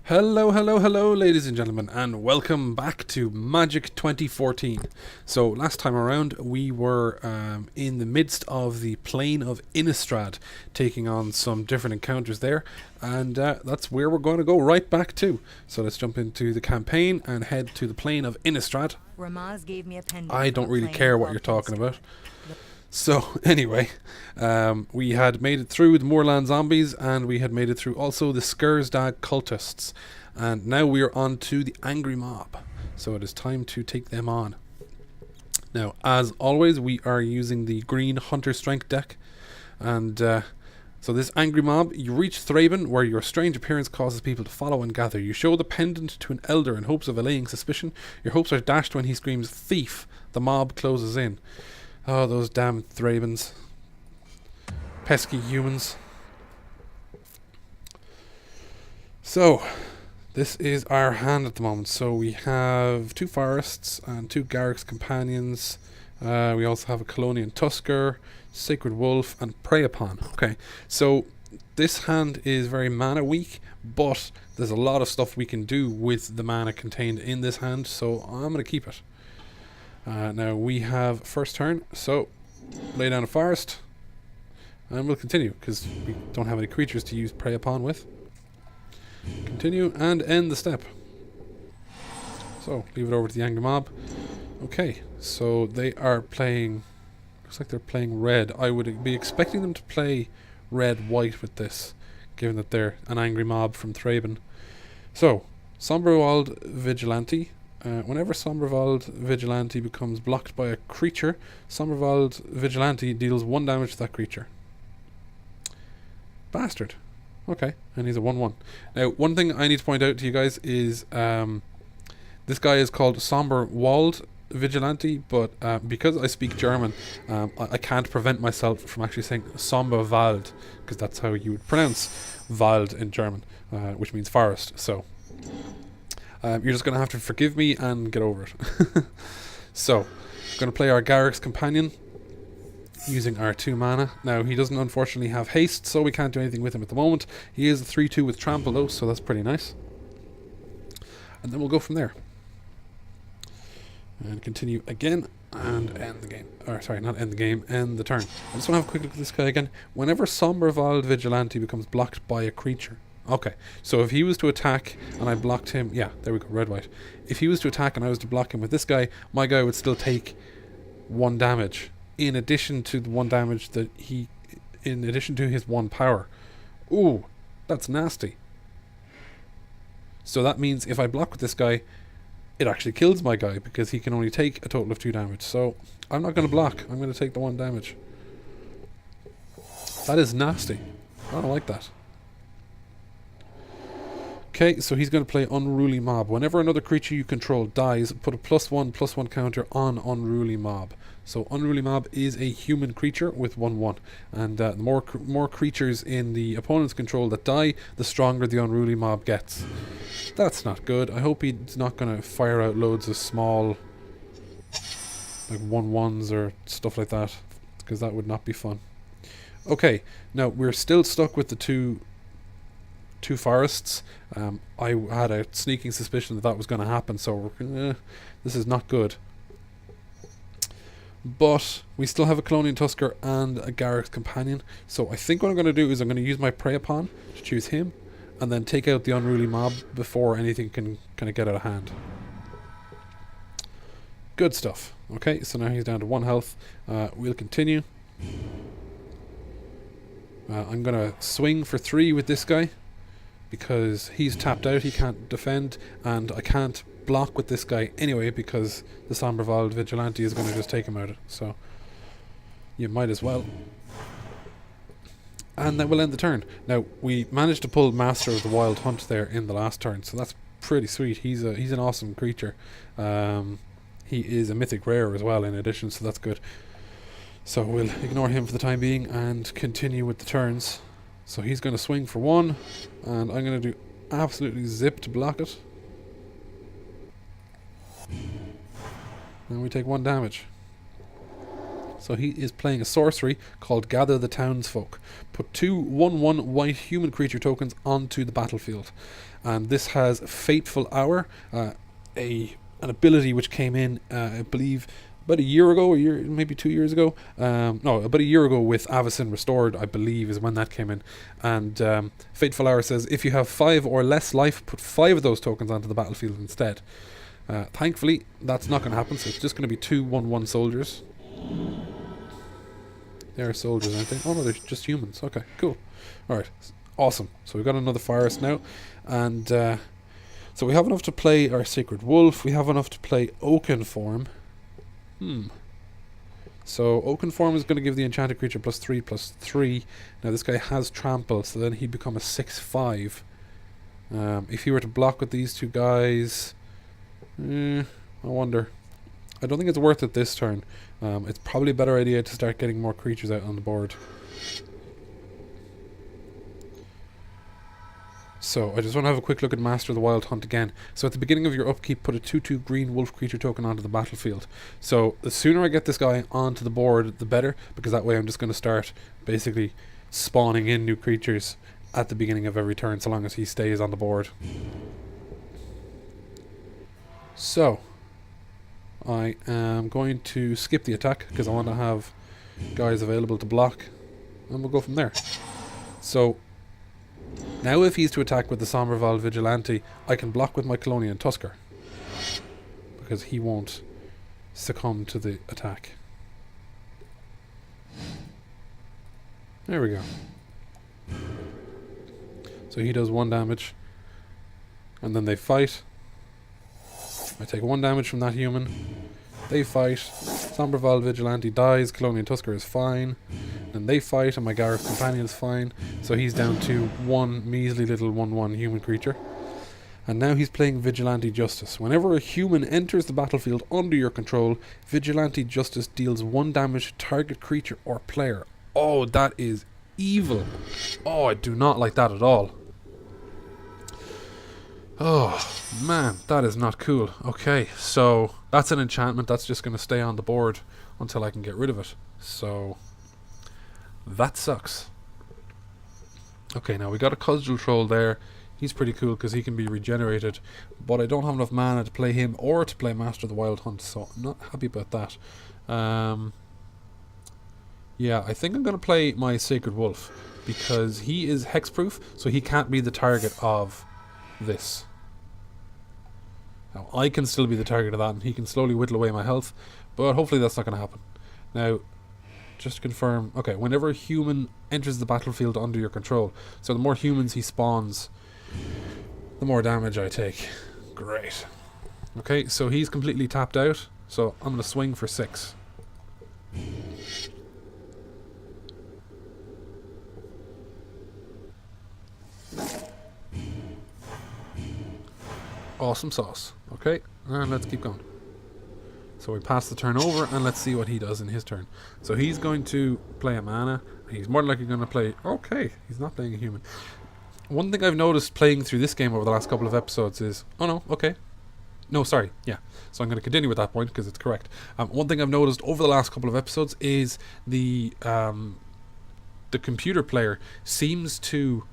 Hello, hello, hello, ladies and gentlemen, and welcome back to Magic 2014. So, last time around, we were in the midst of the Plane of Innistrad, taking on some different encounters there, and that's where we're going to go right back to. So, let's jump into the campaign and head to the Plane of Innistrad. Ramaz gave me a pendant. I don't really care what you're talking about. So, anyway, we had made it through the Moorland Zombies, and we had made it through also the Skursdag Cultists. And now we are on to the Angry Mob. So it is time to take them on. Now, as always, we are using the Green Hunter Strength deck. And so this Angry Mob, you reach Thraben, where your strange appearance causes people to follow and gather. You show the pendant to an elder in hopes of allaying suspicion. Your hopes are dashed when he screams, "Thief!" The mob closes in. Oh, those damn Thrabens. Pesky humans. So, this is our hand at the moment. So we have 2 Forests and 2 Garruk's Companions. We also have a Colonian Tusker, Sacred Wolf, and Prey Upon. Okay, so this hand is very mana weak, but there's a lot of stuff we can do with the mana contained in this hand, so I'm going to keep it. Now we have first turn, so lay down a forest, and we'll continue because we don't have any creatures to use Prey Upon with. Continue and end the step. So leave it over to the Angry Mob. Okay, so they are playing. Looks like they're playing red. I would be expecting them to play red-white with this, given that they're an Angry Mob from Thraben. So Sombrewald Vigilante. Whenever Sombrewald Vigilante becomes blocked by a creature, Sombrewald Vigilante deals 1 damage to that creature. Bastard. Okay, and he's a 1/1. Now, one thing I need to point out to you guys is this guy is called Sombrewald Vigilante, but because I speak German, I can't prevent myself from actually saying Somberwald, because that's how you would pronounce Wald in German, which means forest. So you're just going to have to forgive me and get over it. So, we're going to play our Garruk's Companion using our 2 mana. Now, he doesn't unfortunately have haste, so we can't do anything with him at the moment. He is a 3/2 with trample though, so that's pretty nice. And then we'll go from there. And continue again and end the game. Or sorry, not end the game, end the turn. I just want to have a quick look at this guy again. Whenever Sombrewald Vigilante becomes blocked by a creature. Okay, so if he was to attack and I blocked him, yeah, there we go, red-white. If he was to attack and I was to block him with this guy, my guy would still take 1 damage, in addition to the 1 damage that in addition to his 1 power. Ooh, that's nasty. So that means if I block with this guy, it actually kills my guy, because he can only take a total of 2 damage. So I'm not going to block, I'm going to take the 1 damage. That is nasty. I don't like that. Okay, so he's going to play Unruly Mob. Whenever another creature you control dies, put a +1/+1 counter on Unruly Mob. So Unruly Mob is a human creature with 1/1, and the more creatures in the opponent's control that die, the stronger the Unruly Mob gets. That's not good. I hope he's not going to fire out loads of small, like 1/1s or stuff like that, because that would not be fun. Okay, now we're still stuck with the two forests. I had a sneaking suspicion that was going to happen, so this is not good. But we still have a Colonian Tusker and a Garruk's Companion, so I think what I'm going to do is I'm going to use my Prey Upon to choose him, and then take out the Unruly Mob before anything can kind of get out of hand. Good stuff. Okay, so now he's down to 1 health. We'll continue. I'm going to swing for 3 with this guy, because he's tapped out, he can't defend, and I can't block with this guy anyway, because the Sombrewald Vigilante is going to just take him out. So you might as well. And that will end the turn. Now, we managed to pull Master of the Wild Hunt there in the last turn, so that's pretty sweet. He's an awesome creature. He is a mythic rare as well in addition, so that's good. So we'll ignore him for the time being and continue with the turns. So he's going to swing for 1, and I'm going to do absolutely zip to block it. And we take 1 damage. So he is playing a sorcery called Gather the Townsfolk. Put 2 1/1 white human creature tokens onto the battlefield. And this has Fateful Hour, an ability which came in, I believe, about a year ago, maybe 2 years ago. No, about a year ago with Avacyn Restored, I believe, is when that came in. And Fateful Hour says, if you have 5 or less life, put 5 of those tokens onto the battlefield instead. Thankfully, that's not going to happen, so it's just going to be 2 1/1 soldiers. They're soldiers, aren't they? Oh no, they're just humans. Okay, cool. Alright, awesome. So we've got another forest now. And so we have enough to play our Sacred Wolf. We have enough to play Oakenform. So Oakenform is going to give the enchanted creature +3/+3. Now this guy has trample, so then he'd become a 6/5. If he were to block with these two guys, I wonder. I don't think it's worth it this turn. It's probably a better idea to start getting more creatures out on the board. So I just want to have a quick look at Master of the Wild Hunt again. So at the beginning of your upkeep, put a 2/2 green wolf creature token onto the battlefield. So the sooner I get this guy onto the board, the better, because that way I'm just going to start basically spawning in new creatures at the beginning of every turn, so long as he stays on the board. So I am going to skip the attack because I want to have guys available to block, and we'll go from there. So now if he's to attack with the Sommerval Vigilante, I can block with my Colonian Tusker, because he won't succumb to the attack. There we go. So he does 1 damage, and then they fight. I take 1 damage from that human. They fight. Sommerval Vigilante dies. Colonian Tusker is fine. And they fight, and my Gareth Companion is fine. So he's down to 1 measly little 1/1 human creature. And now he's playing Vigilante Justice. Whenever a human enters the battlefield under your control, Vigilante Justice deals 1 damage to target creature or player. Oh, that is evil. Oh, I do not like that at all. Oh, man, that is not cool. Okay, so that's an enchantment. That's just going to stay on the board until I can get rid of it. So that sucks. Okay, now we got a Cudgel Troll there. He's pretty cool because he can be regenerated, but I don't have enough mana to play him or to play Master of the Wild Hunt, so I'm not happy about that. Yeah, I think I'm going to play my Sacred Wolf because he is hexproof, so he can't be the target of this. Now, I can still be the target of that, and he can slowly whittle away my health, but hopefully that's not going to happen. Now, just to confirm, okay, whenever a human enters the battlefield under your control, so the more humans he spawns, the more damage I take. Great. Okay, so he's completely tapped out, so I'm going to swing for 6. Awesome sauce. Okay, and let's keep going. So we pass the turn over, and let's see what he does in his turn. So he's going to play a mana. He's more than likely going to play... Okay, he's not playing a human. One thing I've noticed playing through this game over the last couple of episodes is... Oh no, okay. No, sorry, yeah. So I'm going to continue with that point because it's correct. One thing I've noticed over the last couple of episodes is the computer player seems to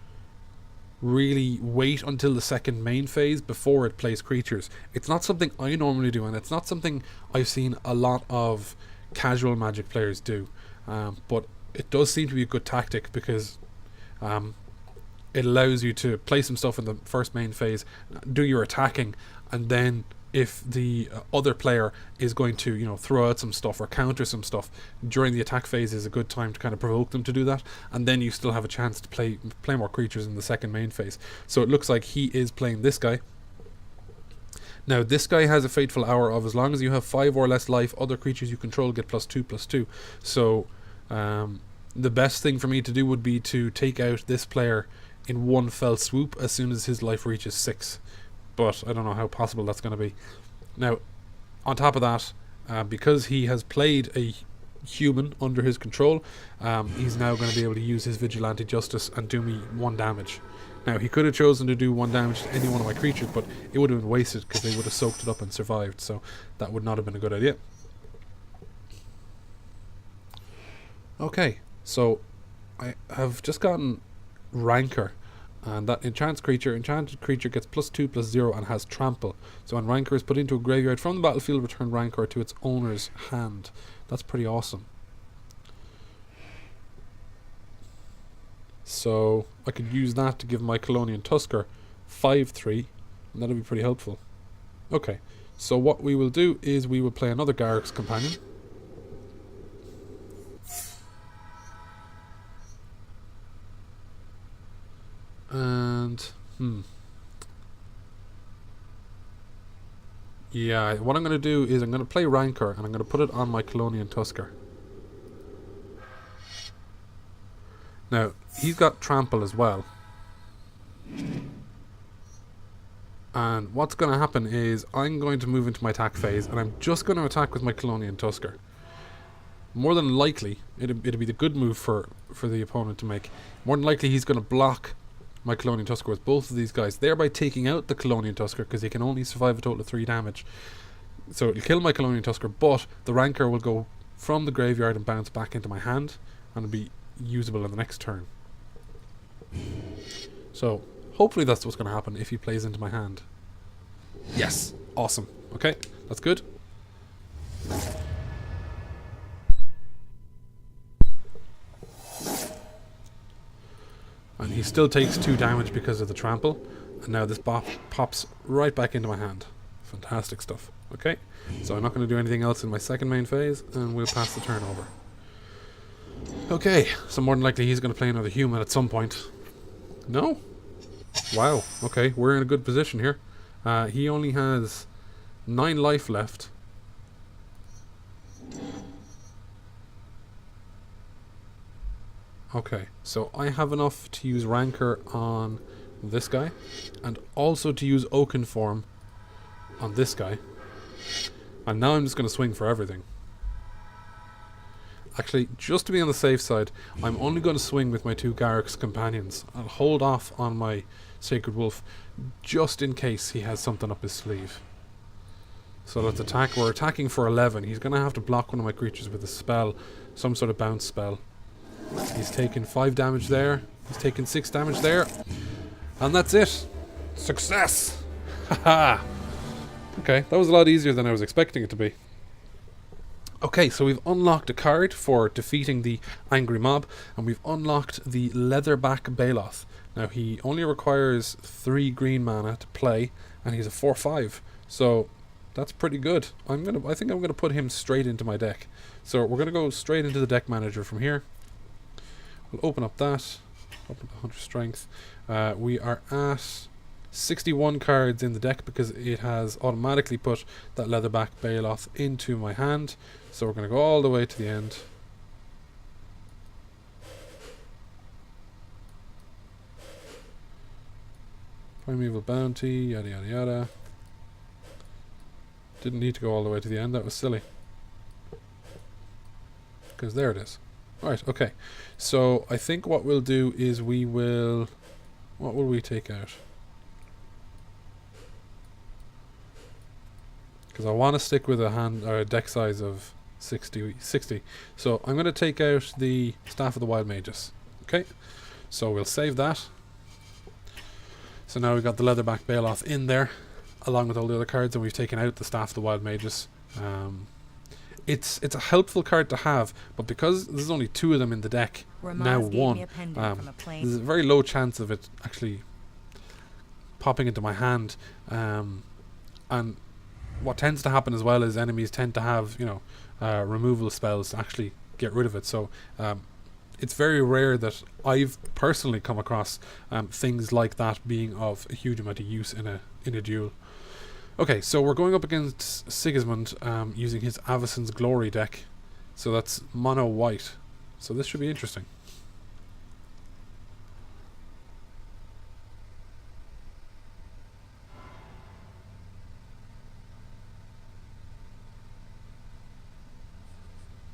really wait until the second main phase before it plays creatures. It's not something I normally do, and it's not something I've seen a lot of casual Magic players do, but it does seem to be a good tactic because it allows you to play some stuff in the first main phase, do your attacking, and then if the other player is going to, you know, throw out some stuff or counter some stuff during the attack phase, is a good time to kind of provoke them to do that, and then you still have a chance to play more creatures in the second main phase. So it looks like he is playing this guy. Now this guy has a Fateful Hour of, as long as you have 5 or less life, other creatures you control get +2/+2. So the best thing for me to do would be to take out this player in one fell swoop as soon as his life reaches 6. But I don't know how possible that's going to be. Now, on top of that, because he has played a human under his control, he's now going to be able to use his Vigilante Justice and do me 1 damage. Now, he could have chosen to do 1 damage to any one of my creatures, but it would have been wasted because they would have soaked it up and survived, so that would not have been a good idea. Okay, so I have just gotten Rancor, and that enchanted creature gets +2/+0 and has trample. So when Rancor is put into a graveyard from the battlefield, return Rancor to its owner's hand. That's pretty awesome. So I could use that to give my Colonian Tusker 5/3, and that'll be pretty helpful. Okay, so what we will do is we will play another Garruk's Companion. And yeah, what I'm going to do is I'm going to play Rancor, and I'm going to put it on my Colonian Tusker. Now, he's got trample as well. And what's going to happen is I'm going to move into my attack phase, and I'm just going to attack with my Colonian Tusker. More than likely, it'd be the good move for the opponent to make. More than likely, he's going to block my Colonian Tusker with both of these guys, thereby taking out the Colonian Tusker, because he can only survive a total of 3 damage. So it'll kill my Colonian Tusker, but the Rancor will go from the graveyard and bounce back into my hand, and it'll be usable in the next turn. So hopefully that's what's going to happen if he plays into my hand. Yes, awesome. Okay, that's good. And he still takes 2 damage because of the trample, and now this pops right back into my hand. Fantastic stuff. Okay, so I'm not going to do anything else in my second main phase, and we'll pass the turn over. Okay, so more than likely he's going to play another human at some point. No? Wow, okay, we're in a good position here. He only has 9 life left. Okay, so I have enough to use Rancor on this guy, and also to use Oakenform on this guy. And now I'm just going to swing for everything. Actually, just to be on the safe side, I'm only going to swing with my 2 Garruk's Companions. I'll hold off on my Sacred Wolf, just in case he has something up his sleeve. So let's attack. We're attacking for 11. He's going to have to block one of my creatures with a spell, some sort of bounce spell. He's taken 5 damage there. He's taken 6 damage there. And that's it. Success! Haha! Okay, that was a lot easier than I was expecting it to be. Okay, so we've unlocked a card for defeating the Angry Mob, and we've unlocked the Leatherback Baloth. Now, he only requires 3 green mana to play, and he's a 4/5. So that's pretty good. I think I'm gonna put him straight into my deck. So we're gonna go straight into the deck manager from here. We'll open up that. Open the Hunter Strength. We are at 61 cards in the deck because it has automatically put that Leatherback Baloth into my hand. So we're going to go all the way to the end. Primeval Bounty, yada yada yada. Didn't need to go all the way to the end, that was silly. Because there it is. Right, okay. So I think what we'll do is we will... What will we take out? Because I want to stick with a hand or a deck size of 60. So I'm going to take out the Staff of the Wild Mages. Okay, so we'll save that. So now we've got the Leatherback Baloth in there, along with all the other cards, and we've taken out the Staff of the Wild Mages. It's a helpful card to have, but because there's only 2 of them in the deck, now 1, there's a very low chance of it actually popping into my hand. And what tends to happen as well is enemies tend to have, removal spells to actually get rid of it. So it's very rare that I've personally come across things like that being of a huge amount of use in a duel. Okay, so we're going up against Sigismund using his Avacyn's Glory deck. So that's mono white. So this should be interesting.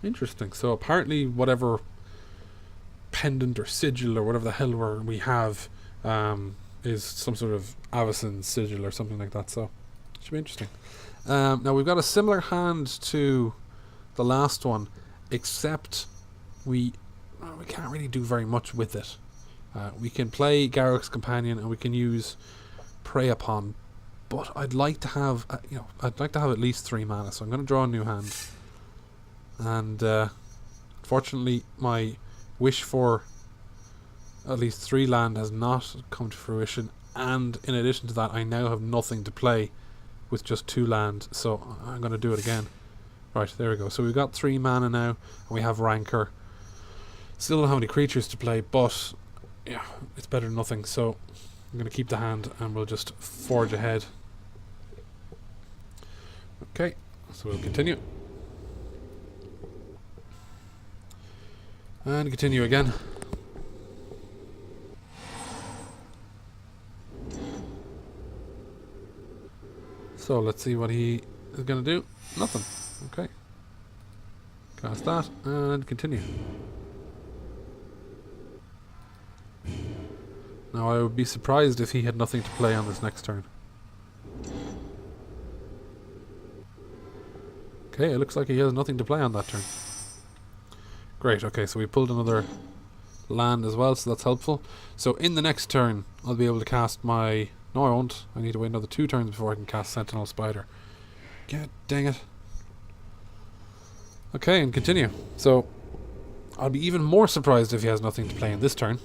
Interesting. So apparently whatever pendant or sigil or whatever the hell we have is some sort of Avacyn sigil or something like that. So should be interesting. Now we've got a similar hand to the last one, except we can't really do very much with it. We can play Garruk's Companion and we can use Prey Upon, but I'd like to have I'd like to have at least 3 mana, so I'm going to draw a new hand. And fortunately, my wish for at least 3 land has not come to fruition, and in addition to that, I now have nothing to play with just 2 land, so I'm going to do it again. Right, there we go. So we've got 3 mana now, and we have Rancor. Still don't have any creatures to play, but yeah, it's better than nothing, so I'm going to keep the hand and we'll just forge ahead. Okay, so we'll continue. And continue again. So let's see what he is going to do. Nothing. Okay. Cast that and continue. Now I would be surprised if he had nothing to play on this next turn. Okay, it looks like he has nothing to play on that turn. Great, okay, so we pulled another land as well, so that's helpful. So in the next turn, I'll be able to cast my... No, I won't. I need to wait another 2 turns before I can cast Sentinel Spider. God dang it. Okay, and continue. So, I'll be even more surprised if he has nothing to play in this turn.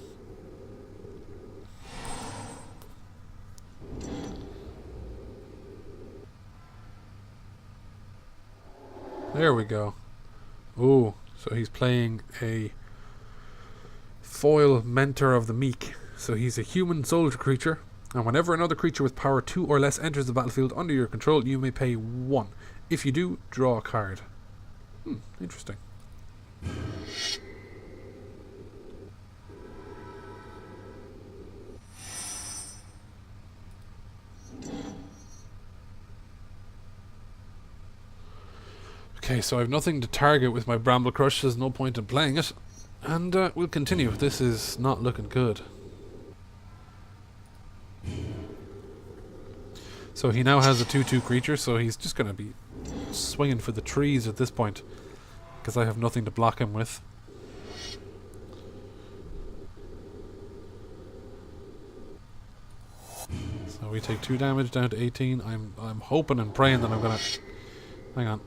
There we go. Ooh, so he's playing a foil Mentor of the Meek. So he's a human soldier creature, and whenever another creature with power 2 or less enters the battlefield under your control, you may pay 1. If you do, draw a card. Interesting. Okay, so I have nothing to target with my Bramble Crush, there's no point in playing it. And we'll continue. This is not looking good. So he now has a 2/2 creature, so he's just going to be swinging for the trees at this point, because I have nothing to block him with. So we take 2 damage down to 18. I'm hoping and praying that I'm going to... Hang on.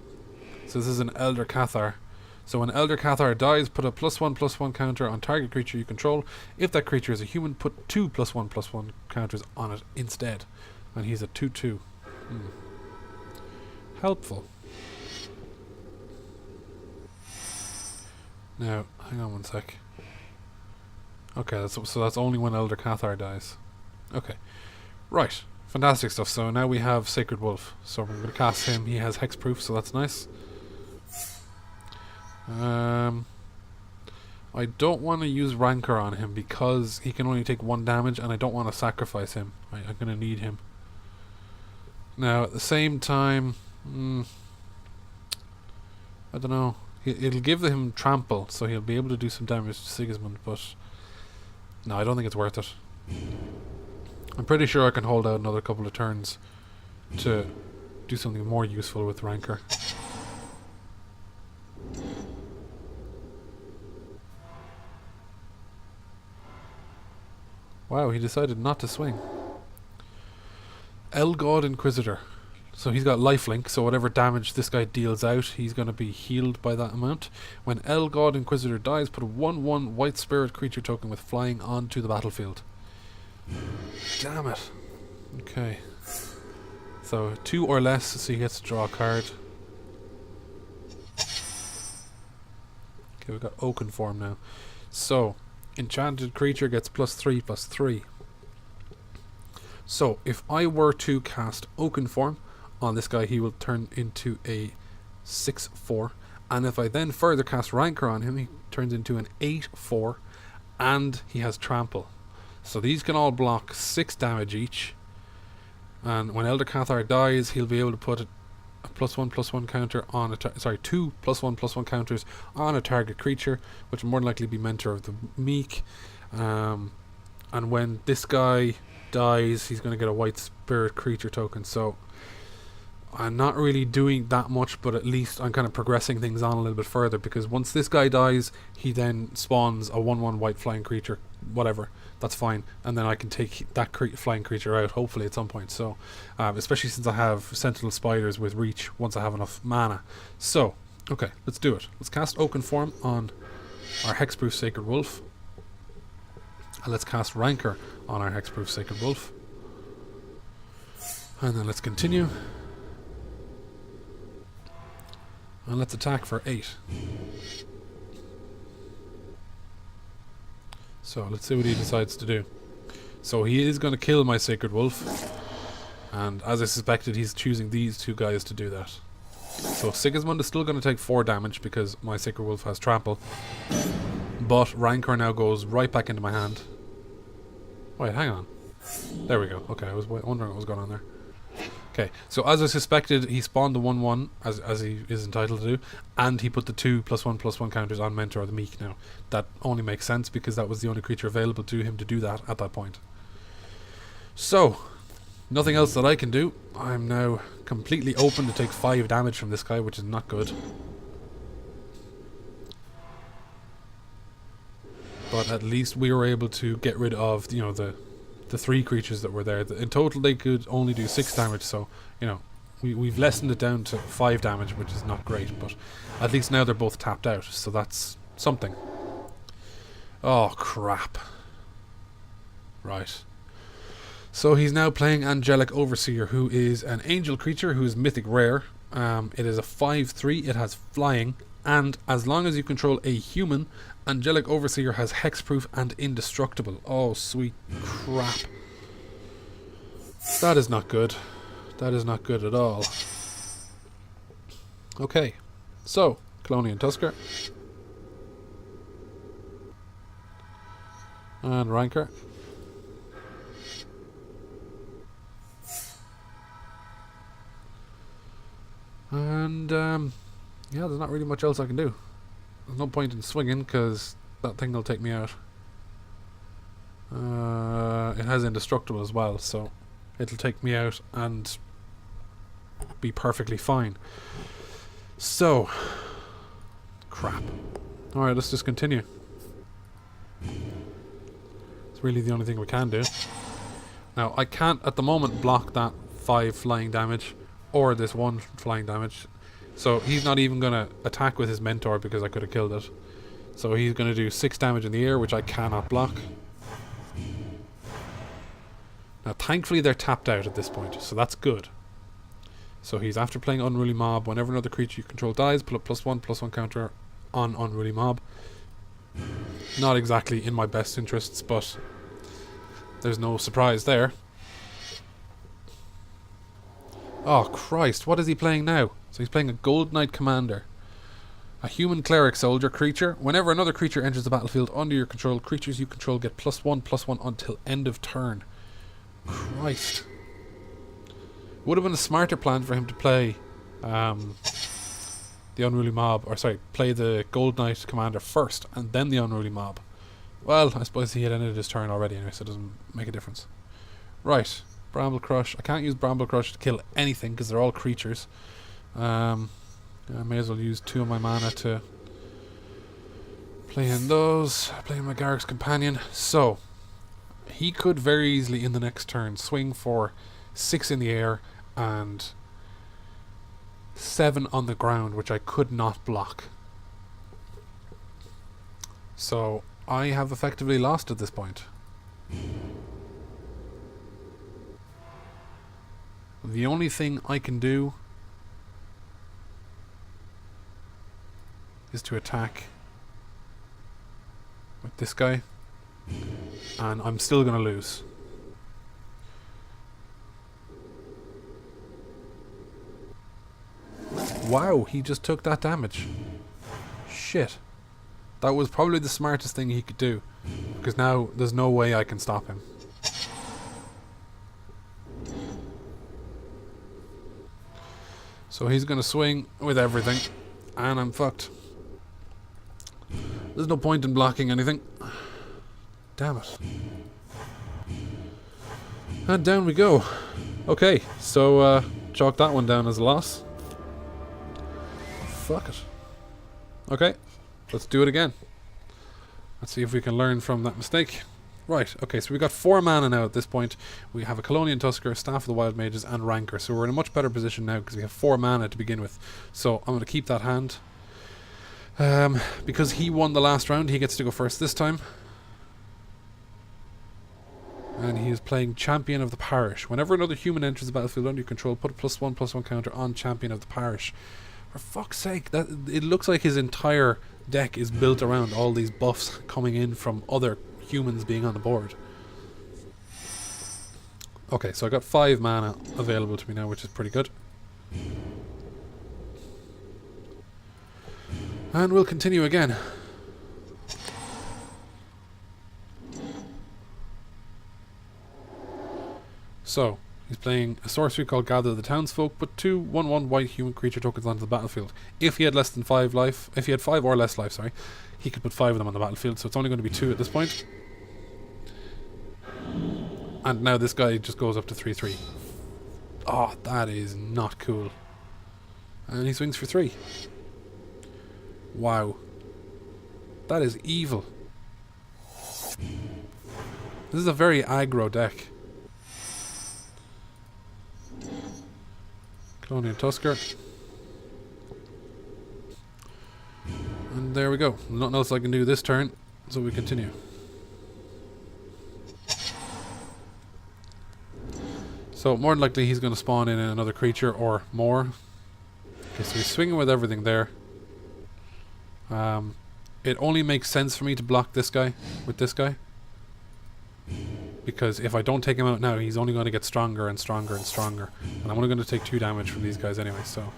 So this is an Elder Cathar. So when Elder Cathar dies, put a +1/+1 counter on target creature you control. If that creature is a human, put 2 +1/+1 counters on it instead. And he's a 2/2. Helpful. Now, hang on one sec. Okay, so that's only when Elder Cathar dies. Okay. Right. Fantastic stuff. So now we have Sacred Wolf. So we're going to cast him. He has hexproof, so that's nice. I don't want to use Rancor on him because he can only take 1 damage, and I don't want to sacrifice him. I'm going to need him. Now, at the same time, I don't know. It'll give him trample, so he'll be able to do some damage to Sigismund, but no, I don't think it's worth it. I'm pretty sure I can hold out another couple of turns to do something more useful with Rancor. Wow, he decided not to swing. Elgod Inquisitor. So he's got lifelink, so whatever damage this guy deals out, he's going to be healed by that amount. When Elgod Inquisitor dies, put a 1/1 white spirit creature token with flying onto the battlefield. Damn it. Okay. So 2 or less, so he gets to draw a card. Okay, we've got Oaken form now. So, enchanted creature gets +3/+3. So, if I were to cast Oaken form on this guy, he will turn into a 6/4. And if I then further cast Rancor on him, he turns into an 8/4. And he has trample. So these can all block 6 damage each. And when Elder Cathar dies, he'll be able to put a +1/+1 counter on a 2 +1/+1 counters on a target creature, which will more than likely be Mentor of the Meek. And when this guy dies, he's going to get a white spirit creature token. So I'm not really doing that much, but at least I'm kind of progressing things on a little bit further, because once this guy dies, he then spawns a 1/1 white flying creature, whatever, that's fine, and then I can take that flying creature out, hopefully at some point. So, especially since I have Sentinel Spiders with reach once I have enough mana. So, okay, let's do it. Let's cast Oaken Form on our Hexproof Sacred Wolf, and let's cast Rancor on our Hexproof Sacred Wolf, and then let's continue. And let's attack for 8. So let's see what he decides to do. So he is going to kill my Sacred Wolf, and as I suspected, he's choosing these two guys to do that. So Sigismund is still going to take 4 damage because my Sacred Wolf has trample, but Rancor now goes right back into my hand. Wait, hang on. There we go. Okay, I was wondering what was going on there. Okay, so as I suspected, he spawned the 1/1 as he is entitled to do, and he put the 2+1/+1 counters on Mentor the Meek. Now that only makes sense because that was the only creature available to him to do that at that point. So nothing else that I can do. I'm now completely open to take 5 damage from this guy, which is not good. But at least we were able to get rid of, you know, the 3 creatures that were there. In total they could only do 6 damage, so, you know, we've lessened it down to 5 damage, which is not great, but at least now they're both tapped out, so that's something. Oh crap. Right. So he's now playing Angelic Overseer, who is an angel creature who is mythic rare. It is a 5/3, it has flying, and as long as you control a human, Angelic Overseer has hexproof and indestructible. Oh, sweet crap. That is not good. That is not good at all. Okay, so, Colonian Tusker. And Rancor. And, yeah, there's not really much else I can do. There's no point in swinging because that thing will take me out. It has indestructible as well, so it'll take me out and be perfectly fine. So, crap. Alright, let's just continue. It's really the only thing we can do. Now, I can't at the moment block that 5 flying damage or this 1 flying damage. So he's not even going to attack with his Mentor because I could have killed it. So he's going to do 6 damage in the air, which I cannot block. Now thankfully they're tapped out at this point, so that's good. So he's after playing Unruly Mob. Whenever another creature you control dies, put a +1/+1 counter on Unruly Mob. Not exactly in my best interests, but there's no surprise there. Oh Christ, what is he playing now? So he's playing a Gold Knight Commander. A human cleric soldier creature. Whenever another creature enters the battlefield under your control, creatures you control get +1/+1 until end of turn. Christ. Would have been a smarter plan for him to play the Unruly Mob, or sorry, play the Gold Knight Commander first and then the Unruly Mob. Well, I suppose he had ended his turn already anyway, so it doesn't make a difference. Right. Bramble Crush. I can't use Bramble Crush to kill anything because they're all creatures. I may as well use 2 of my mana to play in those. Play in my Garruk's Companion. So, he could very easily in the next turn swing for 6 in the air and 7 on the ground, which I could not block. So, I have effectively lost at this point. The only thing I can do is to attack with this guy, and I'm still going to lose. Wow, he just took that damage. Shit. That was probably the smartest thing he could do, because now there's no way I can stop him. So he's going to swing with everything, and I'm fucked. There's no point in blocking anything. Damn it. And down we go. Okay, so chalk that one down as a loss. Fuck it. Okay, let's do it again. Let's see if we can learn from that mistake. Right, okay, so we got 4 mana now at this point. We have a Colonian Tusker, Staff of the Wild Mages, and Rancor. So we're in a much better position now because we have 4 mana to begin with. So I'm going to keep that hand. Because he won the last round, he gets to go first this time. And he is playing Champion of the Parish. Whenever another human enters the battlefield under your control, put a +1/+1 counter on Champion of the Parish. For fuck's sake, that it looks like his entire deck is built around all these buffs coming in from other humans being on the board. Okay, so I got 5 mana available to me now, which is pretty good. And we'll continue again. So, he's playing a sorcery called Gather the Townsfolk, put 2 1/1 white human creature tokens onto the battlefield. If he had less than 5 life, if he had 5 or less life, sorry, he could put 5 of them on the battlefield, so it's only going to be 2 at this point. And now this guy just goes up to 3/3. Oh, that is not cool. And he swings for 3. Wow. That is evil. This is a very aggro deck. Colonial Tusker. And there we go. Nothing else I can do this turn, so we continue. So more than likely he's going to spawn in another creature or more. Okay, so he's swinging with everything there. It only makes sense for me to block this guy with this guy. Because if I don't take him out now, he's only going to get stronger and stronger and stronger. And I'm only going to take 2 damage from these guys anyway, so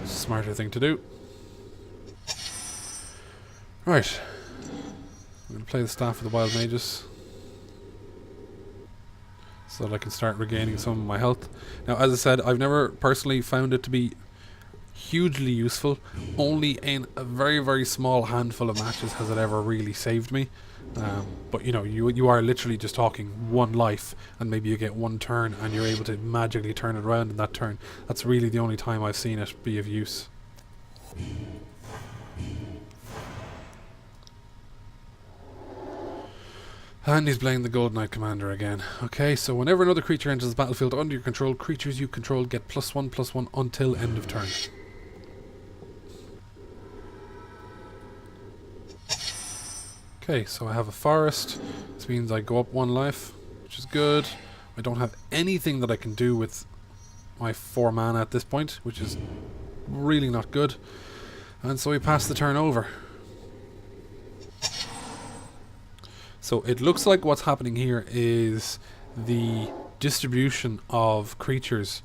it's a smarter thing to do. Right. I'm going to play the Staff of the Wild Mages, so that I can start regaining some of my health. Now, as I said, I've never personally found it to be hugely useful. Only in a very, very small handful of matches has it ever really saved me. But you know, you are literally just talking 1 life, and maybe you get 1 turn and you're able to magically turn it around in that turn. That's really the only time I've seen it be of use. And he's playing the Gold Knight Commander again. Okay, so whenever another creature enters the battlefield under your control, creatures you control get +1/+1 until end of turn. Okay, so I have a forest. This means I go up 1 life, which is good. I don't have anything that I can do with my 4 mana at this point, which is really not good. And so we pass the turn over. So it looks like what's happening here is the distribution of creatures,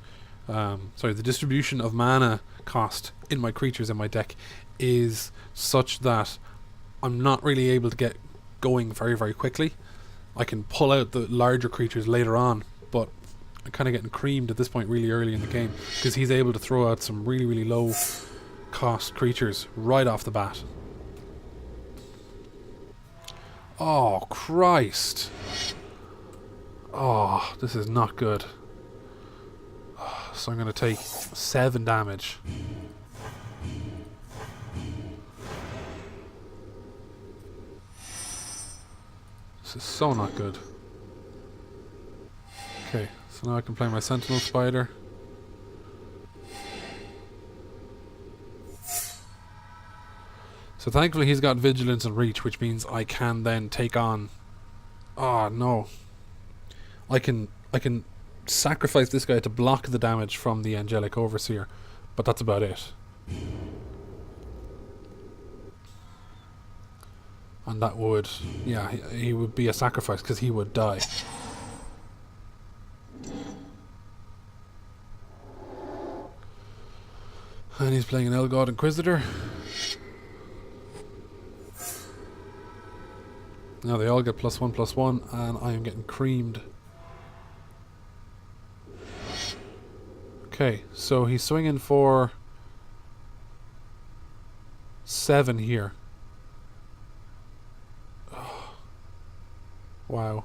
the distribution of mana cost in my creatures in my deck is such that I'm not really able to get going very, very quickly. I can pull out the larger creatures later on, but I'm kind of getting creamed at this point really early in the game, because he's able to throw out some really, really low cost creatures right off the bat. Oh, Christ. Oh, this is not good. So I'm going to take 7 damage. This is so not good. Okay, so now I can play my Sentinel Spider. So thankfully he's got Vigilance and Reach, which means I can then take on... Oh no. I can sacrifice this guy to block the damage from the Angelic Overseer, but that's about it. And that would... yeah, he would be a sacrifice because he would die. And he's playing an Elgod Inquisitor. Now they all get +1/+1, and I am getting creamed. Okay, so he's swinging for 7 here. Oh. Wow.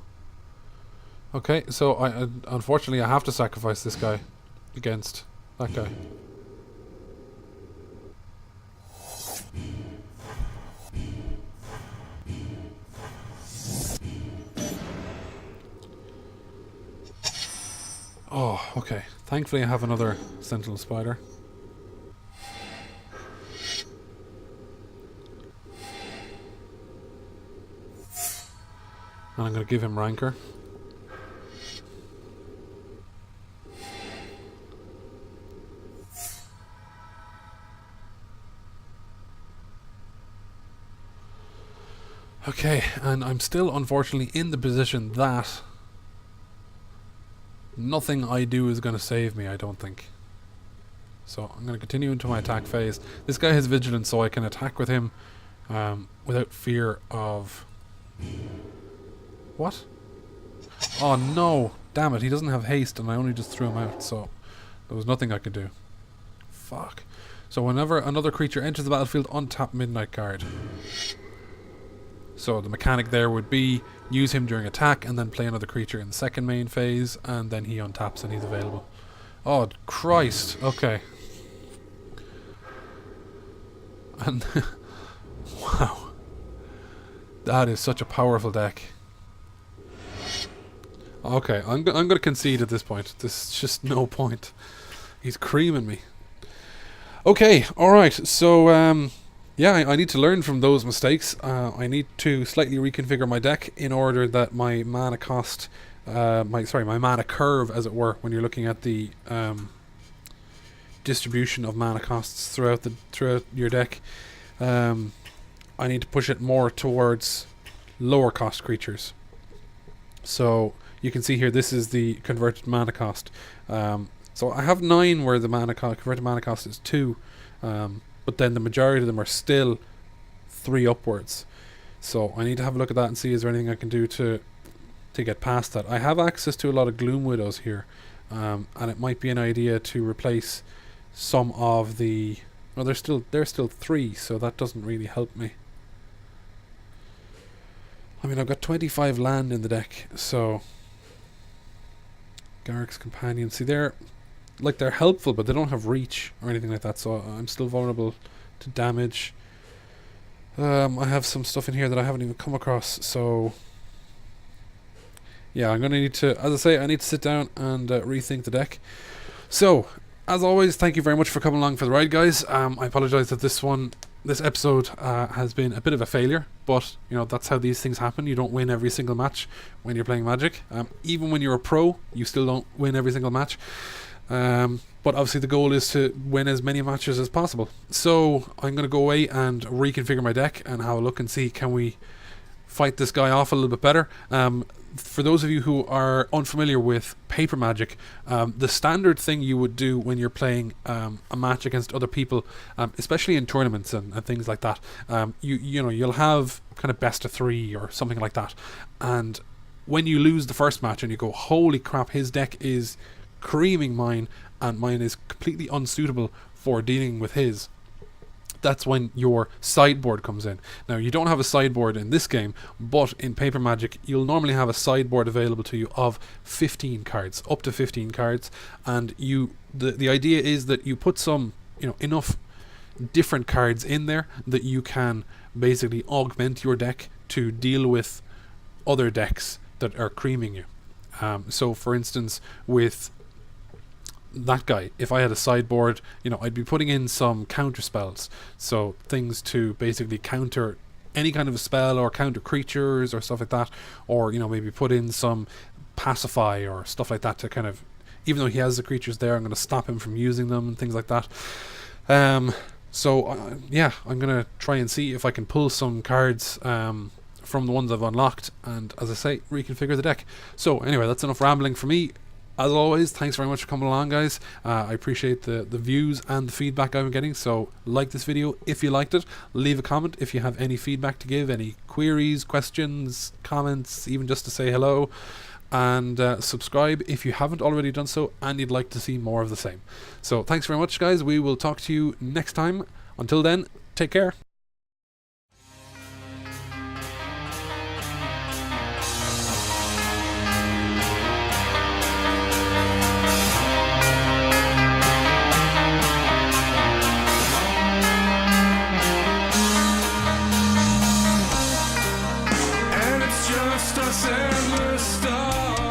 Okay, so unfortunately I have to sacrifice this guy. against that guy. Oh, okay. Thankfully I have another Sentinel Spider. And I'm going to give him Rancor. Okay, and I'm still unfortunately in the position that nothing I do is going to save me, I don't think. So I'm going to continue into my attack phase. This guy has Vigilance, so I can attack with him without fear of... What? Oh no! Damn it, he doesn't have haste and I only just threw him out, so there was nothing I could do. Fuck. So whenever another creature enters the battlefield, untap Midnight Guard. So the mechanic there would be use him during attack and then play another creature in the second main phase, and then he untaps and he's available. Oh Christ, okay. And wow. That is such a powerful deck. Okay, I'm going to concede at this point. There's just no point. He's creaming me. Okay, alright, so yeah, I need to learn from those mistakes. I need to slightly reconfigure my deck in order that my mana cost, my mana curve, as it were, when you're looking at the distribution of mana costs throughout your deck, I need to push it more towards lower cost creatures. So you can see here, this is the converted mana cost. So I have 9 where the converted mana cost is 2. But then the majority of them are still 3 upwards. So I need to have a look at that and see is there anything I can do to get past that. I have access to a lot of Gloom Widows here, and it might be an idea to replace some of the... Well, there's still 3, so that doesn't really help me. I mean, I've got 25 land in the deck, so... Garruk's Companion. See, they're helpful, but they don't have reach or anything like that, so I'm still vulnerable to damage. I have some stuff in here that I haven't even come across, so yeah, I'm gonna need to, as I say, I need to sit down and rethink the deck. So, as always, thank you very much for coming along for the ride, guys. I apologise that this episode has been a bit of a failure, but you know, that's how these things happen. You don't win every single match when you're playing Magic. Even when you're a pro, you still don't win every single match. But obviously the goal is to win as many matches as possible. So I'm going to go away and reconfigure my deck and have a look and see, can we fight this guy off a little bit better. For those of you who are unfamiliar with paper Magic, the standard thing you would do when you're playing a match against other people, especially in tournaments and things like that, you know, you'll have kind of best of 3 or something like that, and when you lose the first match and you go, holy crap, his deck is creaming mine and mine is completely unsuitable for dealing with his, that's when your sideboard comes in. Now, you don't have a sideboard in this game, but in Paper Magic you'll normally have a sideboard available to you of 15 cards, up to 15 cards, and the idea is that you put some, you know, enough different cards in there that you can basically augment your deck to deal with other decks that are creaming you. So for instance, with that guy, if I had a sideboard, you know, I'd be putting in some counter spells, so things to basically counter any kind of a spell or counter creatures or stuff like that, or you know, maybe put in some pacify or stuff like that to kind of, even though he has the creatures there, I'm going to stop him from using them and things like that. So yeah, I'm going to try and see if I can pull some cards from the ones I've unlocked, and as I say, reconfigure the deck. So anyway, that's enough rambling for me. As always, thanks very much for coming along, guys. I appreciate the views and the feedback I've been getting, so like this video if you liked it, leave a comment if you have any feedback to give, any queries, questions, comments, even just to say hello, and subscribe if you haven't already done so and you'd like to see more of the same. So thanks very much, guys. We will talk to you next time. Until then, take care. just us endless stars.